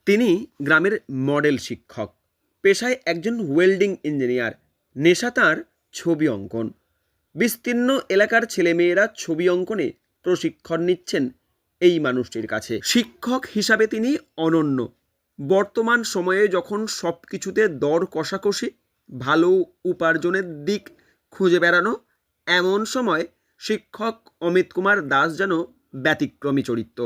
তিনি গ্রামের মডেল শিক্ষক, পেশায় একজন ওয়েল্ডিং ইঞ্জিনিয়ার। নেশা তাঁর ছবি অঙ্কন। বিস্তীর্ণ এলাকার ছেলেমেয়েরা ছবি অঙ্কনে প্রশিক্ষণ নিচ্ছেন এই মানুষটির কাছে। শিক্ষক হিসাবে তিনি অনন্য। বর্তমান সময়ে যখন সব কিছুতে দর কষাকষি, ভালো উপার্জনের দিক খুঁজে বেড়ানো, এমন সময় শিক্ষক অমিত কুমার দাস যেন ব্যতিক্রমী চরিত্র।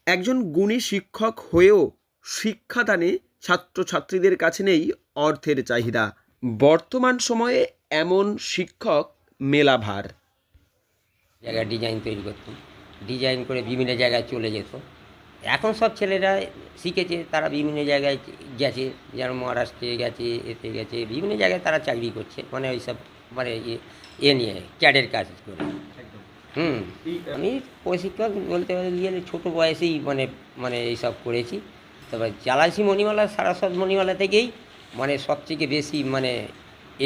একজন গুণী শিক্ষক হয়েও শিক্ষাদানে ছাত্রছাত্রীদের কাছে নেই অর্থের চাহিদা। বর্তমান সময়ে এমন শিক্ষক মেলাভার। জায়গায় ডিজাইন তৈরি করতাম, ডিজাইন করে বিভিন্ন জায়গায় চলে যেত। এখন সব ছেলেরা শিখেছে, তারা বিভিন্ন জায়গায় গেছে, যেন মহারাষ্ট্রে গেছে, এতে গেছে, বিভিন্ন জায়গায় তারা চাকরি করছে, মানে ওই সব মানে এ নিয়ে ক্যাডের কাজ করে। আমি প্রশিক্ষক বলতে গেলে ছোটো বয়সেই মানে মানে এইসব করেছি। তবে জালালসি মণিমালা, সারাসদ মণিমালা থেকেই মানে সবথেকে বেশি মানে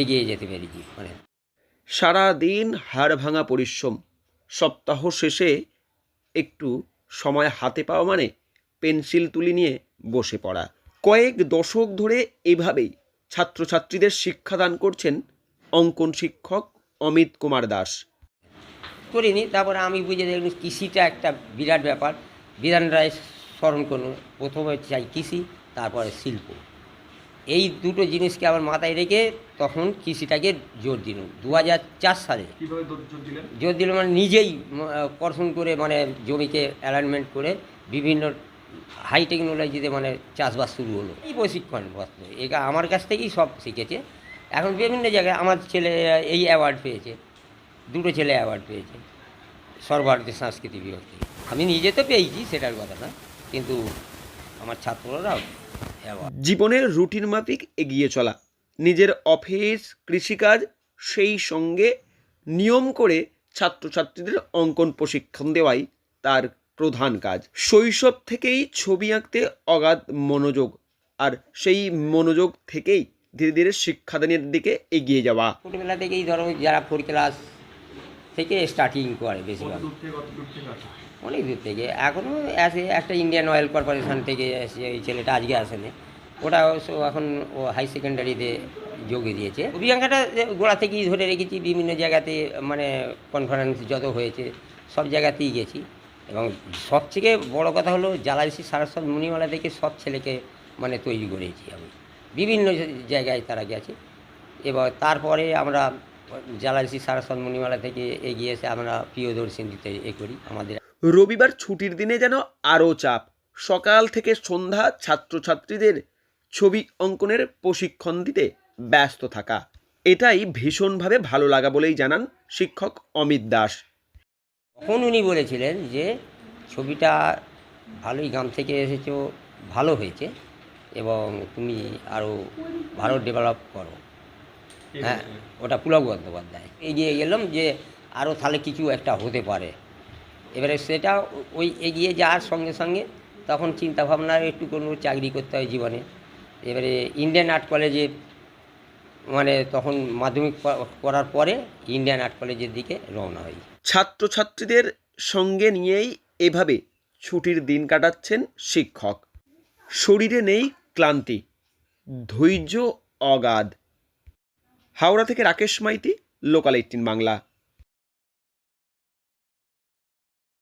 এগিয়ে যেতে পেরেছি। মানে সারাদিন হাড় ভাঙা পরিশ্রম, সপ্তাহ শেষে একটু সময় হাতে পাওয়া মানে পেন্সিল তুলি নিয়ে বসে পড়া। কয়েক দশক ধরে এভাবেই ছাত্রছাত্রীদের শিক্ষাদান করছেন অঙ্কন শিক্ষক অমিত কুমার দাস। করিনি, তারপরে আমি বুঝে দেখলাম কৃষিটা একটা বিরাট ব্যাপার। বিধান রায় স্মরণ করুন, প্রথমে চাই কৃষি, তারপরে শিল্প। এই দুটো জিনিসকে আমার মাথায় রেখে তখন কৃষিটাকে জোর দিলাম 2004 সালে। জোর দিলাম মানে নিজেই পড়াশোনা করে, মানে জমিকে অ্যালাইনমেন্ট করে বিভিন্ন হাই টেকনোলজিতে মানে চাষবাস শুরু হলো। এই প্রশিক্ষণ বস্তু এটা আমার কাছ থেকেই সব শিখেছে। এখন বিভিন্ন জায়গায় আমার ছেলে এই অ্যাওয়ার্ড পেয়েছে, দুটো ছেলে অ্যাওয়ার্ড পেয়েছে সর্বভারতীয় সাংস্কৃতিক বিভাগ থেকে। আমি নিজে তো পেয়েছি, সেটার কথা না, কিন্তু আমার ছাত্ররাও অ্যাওয়ার্ড। জীবনের রুটিন মাফিক এগিয়ে চলা, নিজের অফিস, কৃষিকাজ, সেই সঙ্গে নিয়ম করে ছাত্রছাত্রীদের অঙ্কন প্রশিক্ষণ দেওয়াই তার প্রধান কাজ। শৈশব থেকেই ছবি আঁকতে অগাধ মনোযোগ, আর সেই মনোযোগ থেকেই ধীরে ধীরে শিক্ষাদানের দিকে এগিয়ে যাওয়া। ছোটোবেলা থেকেই ধরো যারা 4 ক্লাস থেকে স্টার্টিং করে বেশিরভাগ, অনেক দূর থেকে। এখনও আসে, একটা ইন্ডিয়ান অয়েল কর্পোরেশন থেকে এসে এই ছেলেটা আজকে আসেনি, ওটা অবশ্য এখন ও হাই সেকেন্ডারিতে যোগে দিয়েছে। অভিজ্ঞতাটা গোড়া থেকেই ধরে রেখেছি, বিভিন্ন জায়গাতে মানে কনফারেন্স যত হয়েছে সব জায়গাতেই গেছি। এবং সবথেকে বড় কথা হলো জালালসি সারস্বত মণিমালা থেকে সব ছেলেকে মানে তৈরি করেছি আমি, বিভিন্ন জায়গায় তারা গেছে। এবার তারপরে আমরা জালালসি সারস্বত মণিমালা থেকে এগিয়ে এসে আমরা প্রিয়দর্শিনীতে করি আমাদের। রবিবার ছুটির দিনে যেন আরও চাপ। সকাল থেকে সন্ধ্যা ছাত্রছাত্রীদের ছবি অঙ্কনের প্রশিক্ষণ দিতে ব্যস্ত থাকা, এটাই ভীষণভাবে ভালো লাগা বলেই জানান শিক্ষক অমিত দাস। তখন উনি বলেছিলেন যে ছবিটা ভালোই গ্রাম থেকে এসেছো, ভালো হয়েছে, এবং তুমি আরও ভালো ডেভেলপ করো। হ্যাঁ, ওটা পুলক বন্দ্যোপাধ্যায়। এগিয়ে গেলাম যে আরও তাহলে কিছু একটা হতে পারে। এবারে সেটা ওই এগিয়ে যাওয়ার সঙ্গে সঙ্গে তখন চিন্তাভাবনা একটু কোনো চাকরি করতে হয় জীবনে। এবারে ইন্ডিয়ান আর্ট কলেজে মানে তখন মাধ্যমিক করার পরে ইন্ডিয়ান আর্ট কলেজের দিকে রওনা হই। ছাত্রছাত্রীদের সঙ্গে নিয়েই এভাবে ছুটির দিন কাটাচ্ছেন শিক্ষক। শরীরে নেই ক্লান্তি, ধৈর্য অগাধ। হাওড়া থেকে রাকেশ মাইতি, লোকাল 18 বাংলা।